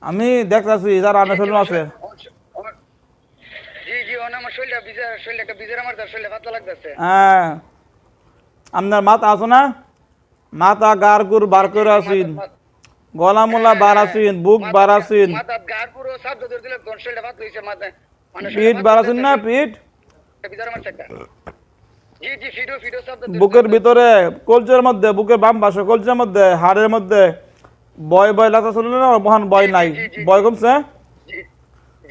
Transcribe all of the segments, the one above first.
আমি দেখতাছি যারা আনা শরীর আছে। জি জি আমার শরীরটা বিজার আমার শরীরটা পাতলা লাগতেছে। হ্যাঁ আপনার মাথা আছে না, মাথা গার গুর বার করে আছেন, গলা মোলা বার আছেন, বুক বার আছেন, মাথা গার পুরো শব্দ ধরে দিলে শরীরটা পাতলা হইছে মাথা মানে পিঠ বার আছেন না, পিঠ বিজার আমার একটা। জি জি ফিডো শব্দ বুকের ভিতরে কলজের মধ্যে, বুকের বাম পাশে কলজের মধ্যে, হাড়ের মধ্যে বয় বয় লাগা চলে না, মহান বয় নাই, বয় কমছে, জি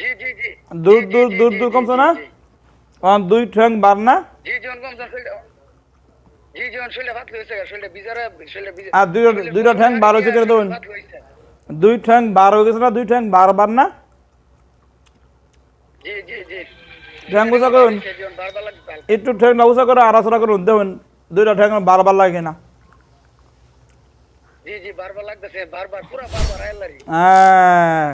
জি জি জি দূর দূর দূর দূর কমছে না, দুই ঠ্যাং বার না, জি জন কমছে শরীরটা। জি জন শরীরটা পাতলা হইছে শরীরটা বিজারে শরীরটা বিজার আর দুইটা ঠ্যাং বার হয়েছে কেন দেখুন, দুই ঠ্যাং বার হয়ে গেছে না, দুই ঠ্যাং বার বার না, জি জি জি ঠ্যাং গুছা করুন, একটু ঠ্যাং গুছা করে আড়াচড়া করুন দেখুন দুইটা ঠ্যাং বারবার লাগে না। জি জি বারবার লাগতেছে বারবার পুরো বারবার আইলারি। হ্যাঁ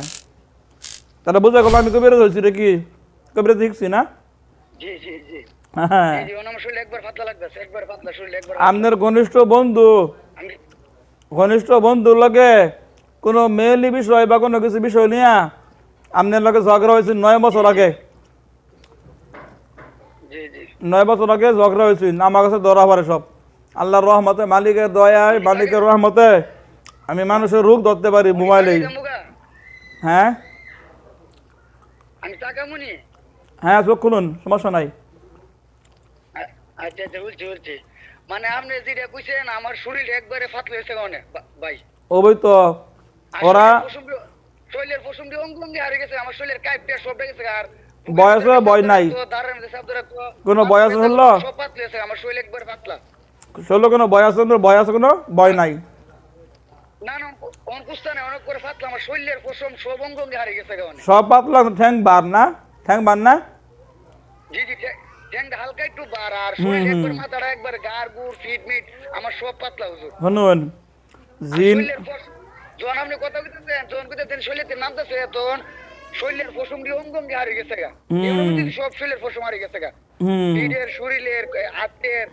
তাহলে বুঝা গেল আমি কবিরাজ হয়েছি রে, কি কবিরাজ শিখছি না। জি জি জি হ্যাঁ জি আমার শরীর একবার পাতলা লাগতেছে একবার পাতলা শরীর একবার আপনার ঘনিষ্ঠ বন্ধু, আমি ঘনিষ্ঠ বন্ধুর লগে কোনো মেয়েলি বিষয় বা কোনো কিছু বিষয় নিয়ে আপনার লগে ঝগড়া হয়েছে 9 বছর আগে, জি জি 9 বছর আগে ঝগড়া হয়েছে, আমার কাছে ধরা পড়ে সব। আল্লাহর রহমতে, মালিকের দয়ায়, মালিকের রহমতে আমি মানুষের রূপ ধরতে পারি মোবাইলেই। হ্যাঁ আমি টাকামুনি। হ্যাঁ চোখ খুলুন, সমস্যা নাই। আচ্ছা আচ্ছা বলছি মানে আপনি যেটা কইছেন আমার শরীর একবারে পাতলা হয়েছে মানে ভাই ওই তো ওরা শরীরের পশম দিয়ে অঙ্গ অঙ্গে হারিয়ে গেছে আমার শরীরের কাইপটা সব গেছে আর বয়সে বয় নাই, কোনো বয়স হলো সব পাতলা হয়েছে আমার শরীর একবারে পাতলা। ষোলো কোনো বয়স, বয়স কোনো বয় নাই, না না অঙ্কুস্থানে অনেক করে পাতলা আমার শরীরের পশম সব অঙ্গ অঙ্গে হারিয়ে গেছে মানে সব পাতলা, ঠ্যাং বার না, ঠ্যাং বার না। জি জি ঠ্যাংটা হালকা একটু বার আর শরীর একবার মাথাটা একবার গার গুড় ফিট মিট আমার সব পাতলা হুজুর। শুনুন জিন, যখন আপনি কথা কইতেছেন যখন কইতেছেন শরীরের নামতেছে তখন শরীরের পশম দিয়ে অঙ্গ অঙ্গে হারিয়ে গেছে গা সব শরীরের পশম হারিয়ে গেছে গা পিঠের শরীরের হাতের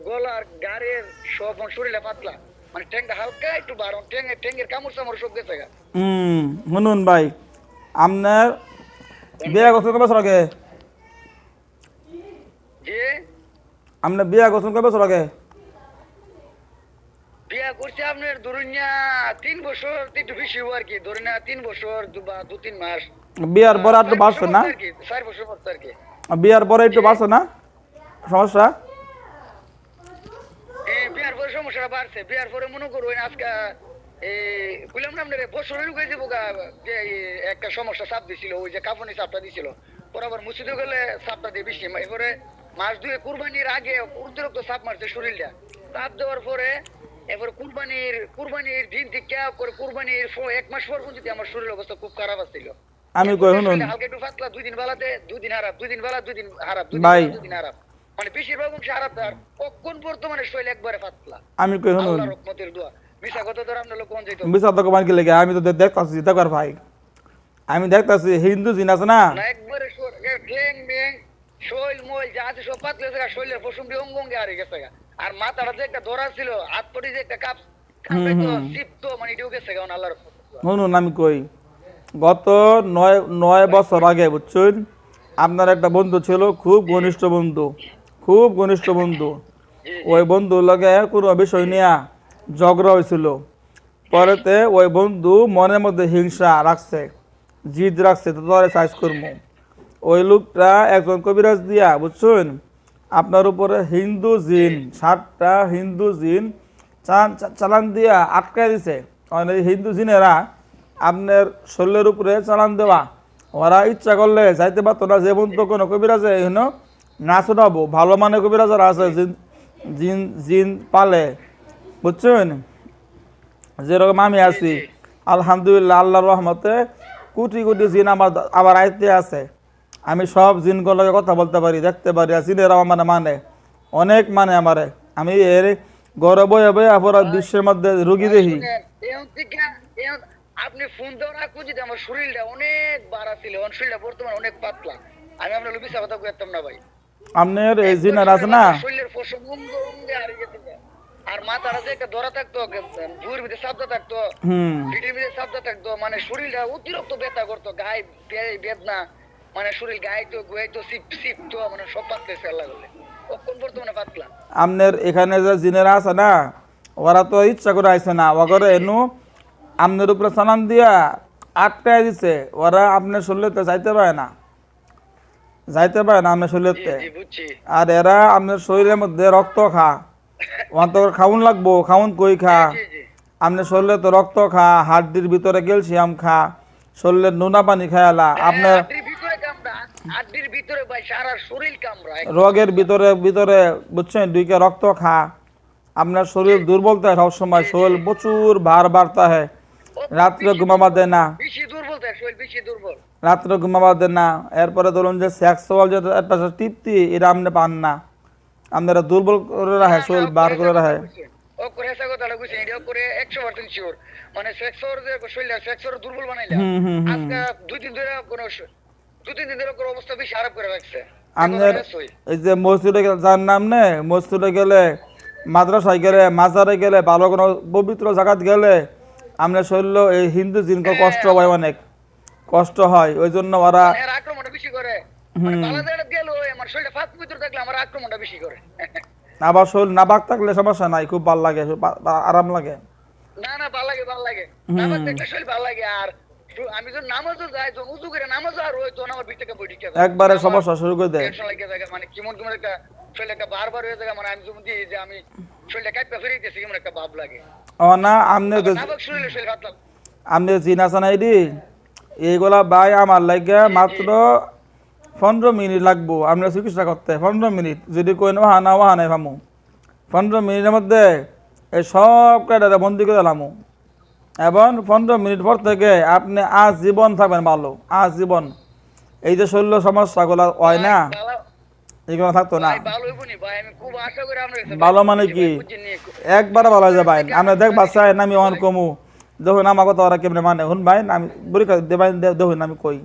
গলার গাড়ের সব শরীরে পাতলা মানে ঠ্যাংটা হালকা একটু বার ঠ্যাংয়ের কামড় চামড় সব গেছে গা। শুনুন ভাই আপনার বিয়ে করছেন কবে বছর আগে, যে আপনার বিয়ে করছেন কবে বছর আগে, বিয়া করছে আপনার ধরুন 3 বছর একটু বেশি আর কি ধরুন 3 বছর বা 2-3 মাস বিয়ার পরে একটু বাড়ছে না, 4 বছর পর আর কি বিয়ার পরে একটু বাড়ছে না সমস্যা, বিয়ার পরে সমস্যাটা বাড়ছে বিয়ার পরে মনে করো আজকে বললাম না আপনার বছরের উঠে দেবো যে একটা সমস্যা চাপ দিছিল ওই যে কাফনি চাপটা দিছিল পরে আবার মুছিতে গেলে চাপটা দিয়ে বেশি এরপরে মাস 2 কুরবানির আগে অতিরিক্ত চাপ মারছে শরীরটা চাপ দেওয়ার পরে এবার কুরবানির দিন থেকে করে কুরবানির 1 মাস পর পর্যন্ত আমার শরীর অবস্থা খুব খারাপ ছিল। আমি কই শুনুন হালকা একটু পাতলা 2 দিন বেলাতে 2 দিন হারাপ 2 দিন বেলা 2 দিন হারাপ 2 দিন হারাপ মানে বেশিরভাগ অংশ হারাপ আর কখন বর্তমানে শরীর একবারে পাতলা। আমি কই শুনুন আল্লাহর রহমতের দোয়া মিছা কথা ধরে আমরা লোক কোন যাইতো মিছা তো কমান কি লাগে, আমি তো দেখতাছি দেখবার ভাই, আমি দেখতাছি হিন্দু জিন আছে না না একবারে ঠ্যাং ব্যাং শৈল মইল যা আছে সব পাতলা গেছে শরীরের পশম দিয়ে অঙ্গ অঙ্গে হারিয়ে গেছে আর মাথাটা যে একটা ধরা ছিল হাত পড়ি যে একটা কাপ সিপ্ত মানে এটাও গেছে কারণ আল্লাহর শুনুন আমি কই গত 9 বছর আগে বুঝছেন আপনার একটা বন্ধু ছিল, খুব ঘনিষ্ঠ বন্ধু, খুব ঘনিষ্ঠ বন্ধু, ওই বন্ধুর লগে কোনো বিষয় নিয়ে ঝগড়া হয়েছিল, পরেতে ওই বন্ধু মনের মধ্যে হিংসা রাখছে, জিদ রাখছে তো ধরে সাইজ করবো, ওই লোকটা একজন কবিরাজ দিয়া বুঝছেন আপনার উপরে হিন্দু জিন 7টা হিন্দু জিন চালান দিয়া আটকায় দিছে, হিন্দু জিনেরা আপনার শরীরের উপরে চালান দেওয়া, ওরা ইচ্ছা করলে যাইতে পারতো না, যে বন্ধু কোনো কবিরাজে এখানে না শোনাবো, ভালো মানে কবিরাজারা আছে জিন জিন পালে বুঝছেন, যেরকম আমি আছি আলহামদুলিল্লাহ আল্লাহর রহমতে কোটি কোটি জিন আমার আয়ত্তে আছে, আমি সব জিনগুলোকে কথা বলতে পারি, দেখতে পারি, আর জিনেরাও মানে মানে অনেক মানে আমারে, আমি এর গৌরব বয়ে বয়ে অপরাধ বিশ্বের মধ্যে রুগী দেখি। আপনি ফোন দেওয়ার আগ পর্যন্ত আমার শরীরটা অনেক বাড়া ছিল শরীরটা বর্তমানে অনেক পাতলা আমি আপনার মিছা কথা কইতাম না ভাই। আপনার এই জিনার আছে না শরীরের পশম অঙ্গ অঙ্গে হারিয়ে গেছে আর মাথাটা যে একটা ধরা থাকতো, ভুঁড়ির ভিতরে চাপটা থাকতো, হুম পিঠের ভিতরে চাপটা থাকতো, মানে শরীরটা অতিরিক্ত ব্যথা করতো, গায়ে বেদনা, মানে শরীর গাইতো গুয়াইতো সিপতো, মানে সব পাতলেছে আল্লাহ বলে। কখন বর্তমানে পাতলা। আপনার এখানে যে জিনেরা আছে না, ওরা তো ইচ্ছা করে আইছে না, ওগরে এনু আপনার উপরে সালাম দিয়া আটকায় দিছে, ওরা আপনার শরীরতে যাইতে পারে না, যাইতে পারে না আপনার জি শরীরতে। জি বুঝছি। আর এরা আপনার শরীরের মধ্যে রক্ত খা, অন্তর খাউন লাগবো, খাউন কই খা, জি জি আপনার শরীরে তো রক্ত খা, হাড্ডির ভিতরে ক্যালসিয়াম খা, শরীরের নোনা পানি খায়ালা, আপনার আড্ডির ভিতরে কামড়া, আড্ডির ভিতরে ভাই সারা শরীর কামড়া। রোগের ভিতরে ভিতরে বুঝছেন দুইকে রক্ত খা, আপনার শরীর দুর্বল থাকে সবসময়, শরীর প্রচুর ভার বাড়তা হয়, রাত্রে ঘুমাবা দেয় না, বেশি দুর্বল থাকে শরীর, বেশি দুর্বল। রাত্রে ঘুমাবা দেয় না। এরপরে ধরুন যে সেক্সুয়াল যে একটা তৃপ্তি, এটা আপনি পান না, আপনারা দুর্বল করে রাখে, শরীর বার করে রাখে। ও করে এসা কথাটা বুঝছেন, এটা করে 100% শিওর। মানে সেক্সর যে শরীর সেক্সর দুর্বল বানাইলা। হুম হুম হুম। আজকে 2-3 দিন ধরে কোনো 2-3 দিন ধরে কোনো অবস্থা বেশি খারাপ করে রাখছে। আপনার এই যে মসজিদে যার নাম নে, মসজিদে গেলে, মাদ্রাসায় গেলে, মাজারে গেলে, ভালো কোনো পবিত্র জায়গাত গেলে আপনার শরীর এই হিন্দু জিনকে কষ্ট হয়, অনেক কষ্ট হয়, ওই জন্য ওরা এর আক্রমণটা বেশি করে। মানে বালাজারে গেল আমার শরীরটা ফাঁক ভিতর থাকলে আমার আক্রমণটা বেশি করে। আবার শরীর নাবাক থাকলে সমস্যা নাই, খুব ভালো লাগে, আরাম লাগে। না না ভালো লাগে ভালো লাগে। নামাজ দেখলে শরীর ভালো লাগে। আর আমি যখন নামাজও যাই, যখন উজু করে নামাজও আর ওই তখন আমার ভিতরে বই ঢুকে যায়। একবারে সমস্যা শুরু করে দেয়। টেনশন লাগে যায়, মানে কেমন কেমন একটা শরীর একটা বারবার হয়ে যায়, মানে আমি যখন দিই যে আমি শরীরটা কাটতে ফিরে দিতেছি কেমন একটা ভাব লাগে। ও না, আপনি নামাজ শরীরে শরীর ভাব লাগে। আপনি জিন আছেন আইডি, এইগুলা ভাই আমার লাগে মাত্র 15 মিনিট লাগবো আপনার চিকিৎসা করতে, 15 মিনিট। যদি কই না ওহানাই ভামু, 15 মিনিটের মধ্যে এই সব কাটাটা বন্দি করে দিলামু, এবং 15 মিনিট পর থেকে আপনি আজীবন থাকবেন ভালো, আজীবন। এই যে শরীর সমস্যাগুলো হয় না, এগুলো থাকতো না। ভাই ভালো হইব নি ভাই, আমি খুব আশা করি আপনার কাছে ভালো মানে কি, একবারে ভালো হয়ে যাবে। আমরা দেখ বাচ্চায় আমি অন কমু, দেখুন আমার কথা ওরা কেমনে মানে, শুন ভাই আমি পরীক্ষা দেবাই, দেখুন আমি কই,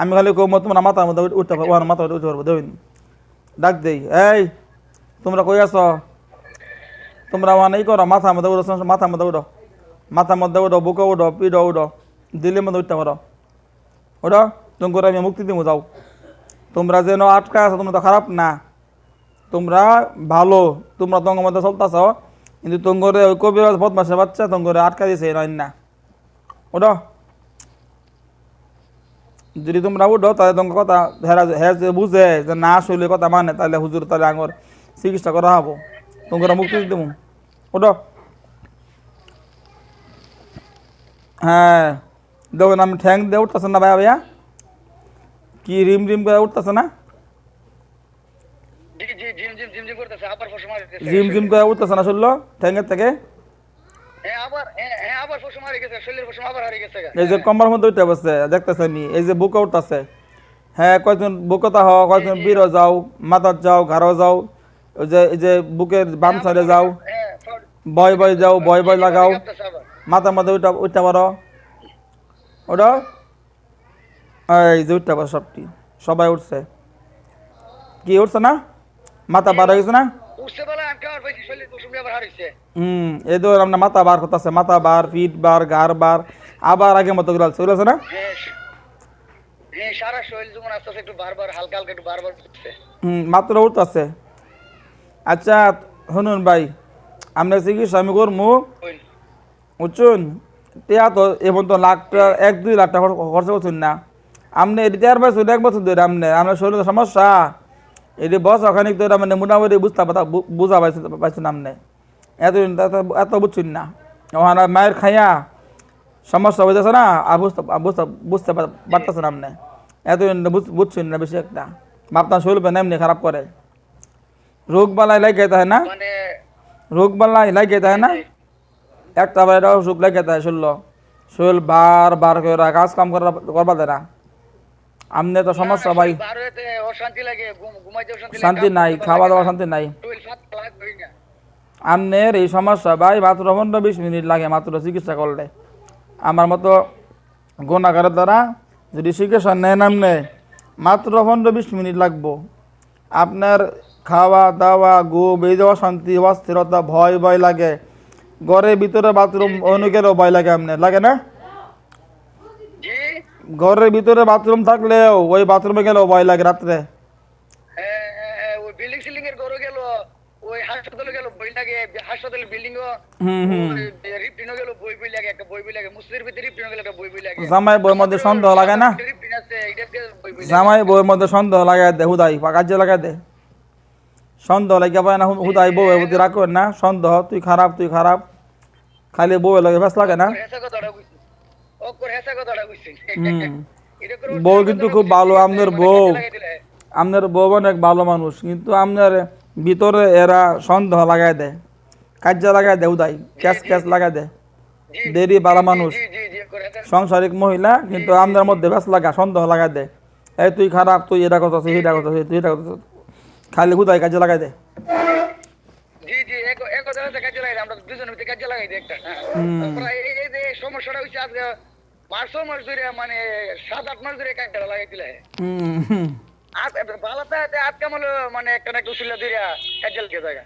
আমি খালি কমু তোমার মাথার মধ্যে উঠতে পারবো, ওর মাথা উঠতে পারবো, দেখুন ডাক দেই, এই তোমরা কই আছো, তোমরা মানে করো, মাথার মধ্যে উঠো, মাথার মধ্যে উঠো, মাথার মধ্যে উঠো, বুকে উঠো, পিঠো উঠো, দিল্লির মধ্যে উঠতে পারো, ওঠো, তুমি করে আমি মুক্তি দিব যাও। তোমরা যেন আটকা আছো, তোমরা তো খারাপ না, তোমরা ভালো, তোমরা তোমার মধ্যে চলতেছ, কিন্তু তোমার ওই কবিরাজ বদমাসের বাচ্চা তোমার আটকা দিয়েছে নয় না। ওঠো, যদি তোমরা উঠো তাহলে তোমার কথা হ্যাঁ যে বুঝে যে না শৈলের কথা মানে, তাহলে হুজুর তাহলে আঙর চিকিৎসা করা হবো, তোমরা মুক্তি দেবো। ওঠো, হ্যাঁ দেখুন আমি ঠ্যাং দিয়ে উঠতেছে না ভাইয়া, ভাইয়া কি রিম রিম করে উঠতেছে না, জি জি জিম জিম জিম জিম করতেছে, আবার ফসম মারতেছে। ঝিম ঝিম করে উঠতেছে না শুনলো ঠ্যাঙ্গের থেকে। হ্যাঁ আবার ফসম হারিয়ে গেছে, শরীরের ফসম আবার হারিয়ে গেছে। এই যে কম্বার মধ্যে উঠে বসছে দেখতেছেন, এই যে বুকে উঠতেছে, হ্যাঁ কয়েকজন বুকতা হও, কয়েকজন বীরও যাও, মাথার যাও, ঘাড়ও যাও, এই যে বুকের বাম সাইডে যাও, বয় বয় যাও, বয় বয় লাগাও, মাথার মধ্যে উঠতে পারো, ওটা এই যে উঠতে পারো সবটি, সবাই উঠছে, কি উঠছে না, মাথা বার হয়ে গেছে না, এই ধর আপনার মাথা বার করতেছে, মাথা বার, পিঠ বার, ঘাড় বার, আবার আগের মতো করে চলেছে না। সারা শরীর যেমন আস্তে আস্তে একটু বারবার হালকা হালকা একটু বারবার উঠছে। মাত্র উঠতেছে। আচ্ছা শুনুন ভাই, আমরা চিকিৎসা আমি করবো, বুঝছুন, টিয়া তো এমন তো লাখ টাকা 1-2 লাখ টাকা খরচা করছেন না, আপনি রিটায়ার পাইছেন 1 বছর ধরে, আপনার শরীরের সমস্যা এটি বছর খানিক ধরে মানে মোটামুটি বুঝা পাইছেন আপনি, এতদিন এত বুঝছেন না, ওখানে মায়ের খাইয়া সমস্যা হইতেছে না, আর বুঝতে পারতেছেন আপনি, এতদিন বুঝছেন না বেশি একটা, আপনার শরীর এমনি খারাপ করে, রোগ বালাই লাগে হয় না, রোগ বালাই লাগে হয় না, একটা বাইরে অসুখ লাগে তাই শরীর বার বার করে কাজ কাম করবা দেয় না, আমনে তো সমস্যা ভাই, শান্তি নাই, খাওয়া দাওয়া শান্তি নাই, আমনের এই সমস্যা ভাই মাত্র 15-20 মিনিট লাগে মাত্র চিকিৎসা করলে, আমার মতো গুণাগারের দ্বারা যদি চিকিৎসা নেন আমনে মাত্র 15-20 মিনিট লাগবো, আপনার খাওয়া দাওয়া ঘুম এই যে অশান্তি অস্থিরতা ভয় ভয় লাগে, ঘরের ভিতরে বাথরুম অন্য গেলেও ভয় লাগে, আপনার লাগে না? জি ঘরের ভিতরে বাথরুম থাকলেও ওই বাথরুমে গেলেও ভয় লাগে রাত্রে। ওই বিল্ডিং সিল্ডিং এর ঘরে গেল, ওই হাসপাতালে গেল বই লাগে, হাসপাতালের বিল্ডিং ও হুম। রিপ্রিনো গেল বই বই লাগে, একটা বই বই লাগে, মসজিদের ভিতরে রিপ্রিনো গেল একটা বই বই লাগে। জামাই বইয়ের মধ্যে সন্দেহ লাগে না? রিপ্রিন আছে এটা বই বই লাগে। জামাই বইয়ের মধ্যে সন্দেহ লাগাই দে, হুদাই কাজে লাগাই দে। সন্দেহ লাগে পায় না, হুদাই বউয়ের প্রতি রাগ করেন না, সন্দেহ তুই খারাপ তুই খারাপ, খালি বউয়ের লাগে ব্যাস লাগে না? হেসা কথাটা কইছি, অকর হেসা কথাটা কইছি। হুম। এটা করে বউ কিন্তু খুব ভালো, আপনার মানে বউ, কাজে লাগাই দিলে। আপনার বউ অনেক ভালো মানুষ, কিন্তু আপনার ভিতরে এরা সন্দেহ লাগাই দেয়, কাজে লাগাই দেয়, উদাই ক্যাশ ক্যাশ লাগাই দেয়। জি, দেরি ভালো মানুষ, জি জি জি করে হেসা। সংসারিক মহিলা, কিন্তু আপনার মধ্যে ব্যাস লাগা সন্দেহ লাগাই দেয়, এই তুই খারাপ তুই এটা করছিস এটা করছিস তুই এটা করছিস, খালি হুদাই কাজে লাগাই দেয়। জি জি এক কথা হচ্ছে কাজে লাগাই, আমরা দুজনের ভিতরে কাজে লাগাই দিই একটা। তারপরে এই যে সমস্যাটা হইছে আজকে 5 মাস ধরে, মানে 7-8 মাস ধরে কাজটা লাগাই দিলে। হুম হুম। আর বালাতে আজকে মনে মানে একটা না কুশিলা ধরে কাজে লাগে জায়গা।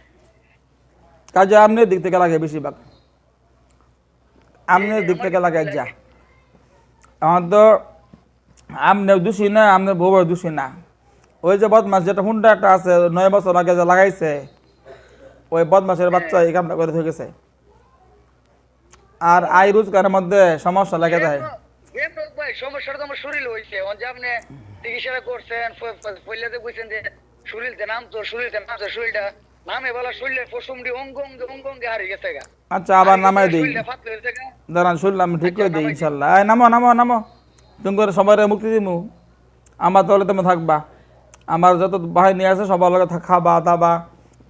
কাজে আপনার দিক থেকে লাগে বেশিরভাগ, আপনার দিক থেকে লাগে যা। আমার তো আপনার দোষী না, আপনার বউয়ের দোষী না। ওই যে বদমাস যেটা হুন্ডা একটা আছে 9 বছর আগে যে লাগাইছে, ওই বদমাসের বাচ্চা এই কামটা করে থেকেছে। আর আয় রোজগারের মধ্যে সমস্যা লাগে যায়। ভাই সমস্যাটা তো আমার শরীর হয়েছে, যে আপনি চিকিৎসা করছেন, পইলাতে কইছেন যে শরীরতে নাম তো শরীরটা নামে বলা শরীরের পশমটি অঙ্গ অঙ্গে হারিয়ে গেছে গা। আচ্ছা আবার নামাই দিই, শরীরটা ফাটলে হয়েছে গা। দাঁড়ান শুনলাম ঠিক করে দিই ইনশাল্লাহ। এই নামো নামো নামো, তুমি করে সবাই মুক্তি দিমু, আমার দলে তুমি থাকবা, আমার যত বাহিনী আছে সবার লগে খাবা দাবা,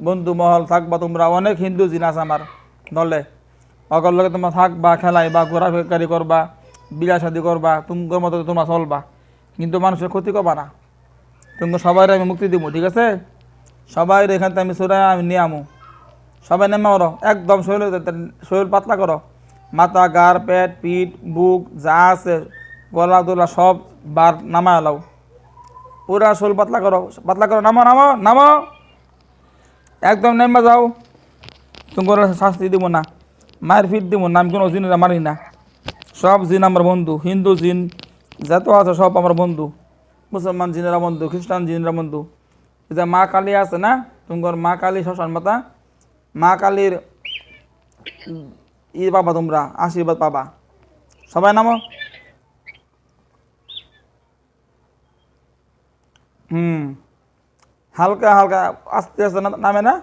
বন্ধু মহল থাকবা, তোমরা অনেক হিন্দু জিন আছে আমার দলে, অকল লগে তোমরা থাকবা, খেলাইবা, ঘোরাফেরি করবা, বিয়া শাদি করবা, তোমার মতো তোমরা চলবা, কিন্তু মানুষের ক্ষতি করবা না। তুমি সবাই আমি মুক্তি দিব, ঠিক আছে? সবাই এখান থেকে আমি সরাই আমি নিয়ে আমু, সবাই নেমে করো, একদম শরীর পাতলা করো, মাথা গার পেট পিঠ বুক যা আছে গলা তোলা সব বার নামা এলাও, পুরা শরীর পাতলা করো, নামো নামো নামো, একদম নেমে যাও। তোমার শাস্তি দিব না, মায়ের ফিট দিব না, আমি কোনো জিনেরা মারি না, সব জিন আমার বন্ধু, হিন্দু জিন যত আছে সব আমার বন্ধু, মুসলমান জিনেরা বন্ধু, খ্রিস্টান জিনেরা বন্ধু। এই যে মা কালী আছে না, তোমার মা কালী শ্মশান মাতা, মা কালীর পাবা, তোমরা আশীর্বাদ পাবা, সবাই নামো। হুম, হালকা হালকা আস্তে আস্তে নামে না?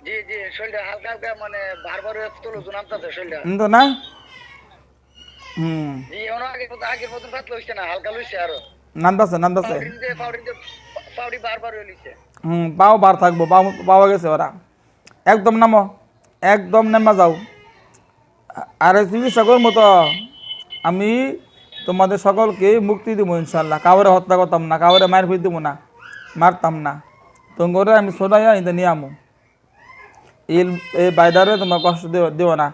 জি জি শরীরটা হালকা হালকা মানে বারবার তোলো নামতাছে শরীরটা। তো না? হুম, জি এখন আগের মতন পাতলা হইছে না, হালকা লইছে আরো। নামতাছে। পাউডি বারবার লইছে। হুম, পাও বার থাকবো, পাওয়া গেছে ওরা। একদম নামো, একদম নেমা যাও। আর চিকিৎসা করবো তো আমি, তোমাদের সকলকে মুক্তি দিব ইনশাল্লাহ, কাউরে হত্যা করতাম না, কাউরে মায়ের ফির দিব না, মারতাম না, তোমাকে আমি সোনাইয়া ইতে নিয়ে আমু। এই বাইদারে তোমার কষ্ট দিও না,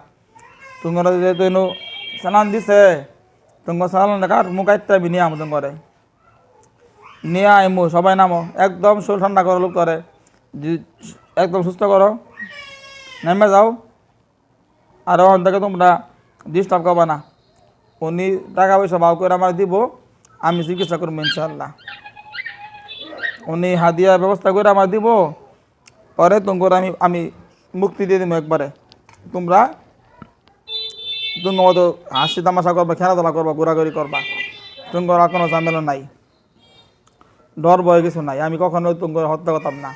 তোমার যেহেতু সালান দিছে, তোমার সালান কাঠ মুখ আইতে আমি নিয়ে আমু, তোমারে নিয়ে আইমু। সবাই নামো, একদম শরীর ঠান্ডা করো, লোক করে একদম সুস্থ করো, নেমে যাও। আর ওখান থেকে তোমরা ডিস্টার্ব করবা না, উনি টাকা পয়সা ভাও করে আমার দিব, আমি চিকিৎসা করবো ইনশাল্লাহ। উনি হাদিয়ার ব্যবস্থা করে আমার দিব, পরে তোমার আমি মুক্তি দিয়ে দিব একবারে। তোমরা মতো হাসি তামাশা করবা, খেলাধুলা করবা, ঘোরাঘুরি করবা, তোমার আর কোনো ঝামেলা নাই, ডর ভয় কিছু নাই। আমি কখনো তোমার হত্যা করতাম না,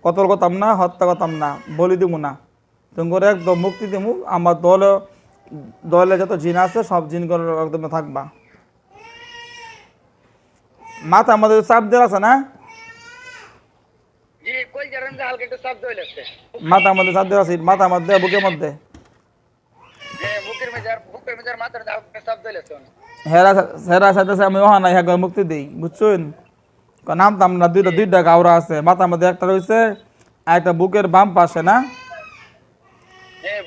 কতল করতাম না, হত্যা করতাম না, বলি দিব না, তোমার একদম মুক্তি দিব। আমার দলে যত জিন আছে সব জিনগুলো একদম থাকবা। মাথা আমাদের চাপ দেওয়া আছে না, জি কই জানেন যে হালকা একটু চাপ দই লাগছে। মাথা আমাদের চাপ দেওয়া আছে, মাথা মধ্যে বুকের মধ্যে, হ্যাঁ বুকের মেজার মাথার হালকা চাপ দই লাগছে। হেরা সাথে আমি ওহা নাই হ্যাঁ মুক্তি দিই, বুঝছেন? নামতাম না, দুইটা গাওরা আছে, মাথার মধ্যে একটা রয়েছে আর একটা বুকের বাম পাশে না, হ্যাঁ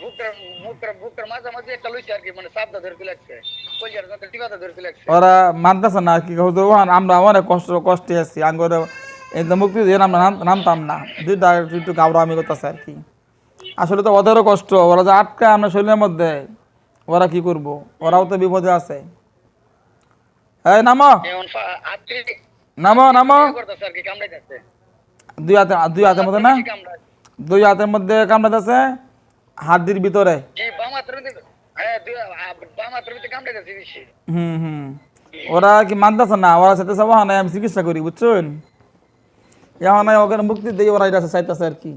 বুকের মাঝামাঝি একটা লইছে আর কি, মানে চাপটা ধরতে লাগছে, কই জানেন টিকাটা ধরতে লাগছে। ওরা মানতেছে না কি হুজুর, আমরা অনেক কষ্টে আছি, আঙ্গরে এতে মুক্তি দিয়ে আমরা নামতাম না, দুইটা একটু গাবরা আমি করতেছে আর কি। আসলে তো ওদেরও কষ্ট, ওরা যে আটকা আমরা শরীরের মধ্যে, ওরা কি করব, ওরাও তো বিপদে আছে। এই নামো এখন আত্রি নামো নামো, করতেছে আর কি, কামড়াইতেছে। দুই হাতের মধ্যে না, কামড়ায়। দুই হাতের মধ্যে কামড়াতেছে, হাড্ডির ভিতরে। জি, বাম হাতের ভিতরে, হ্যাঁ বাম হাতের ভিতরে কামড়াইতেছে বেশি। হুম। ওরা কি মানতেছে না, ওরা সাথে সব আমি চিকিৎসা করি বুঝছেন, এখন ওখানে মুক্তি দিয়ে ওরা এটা চাইতেছে আর কি।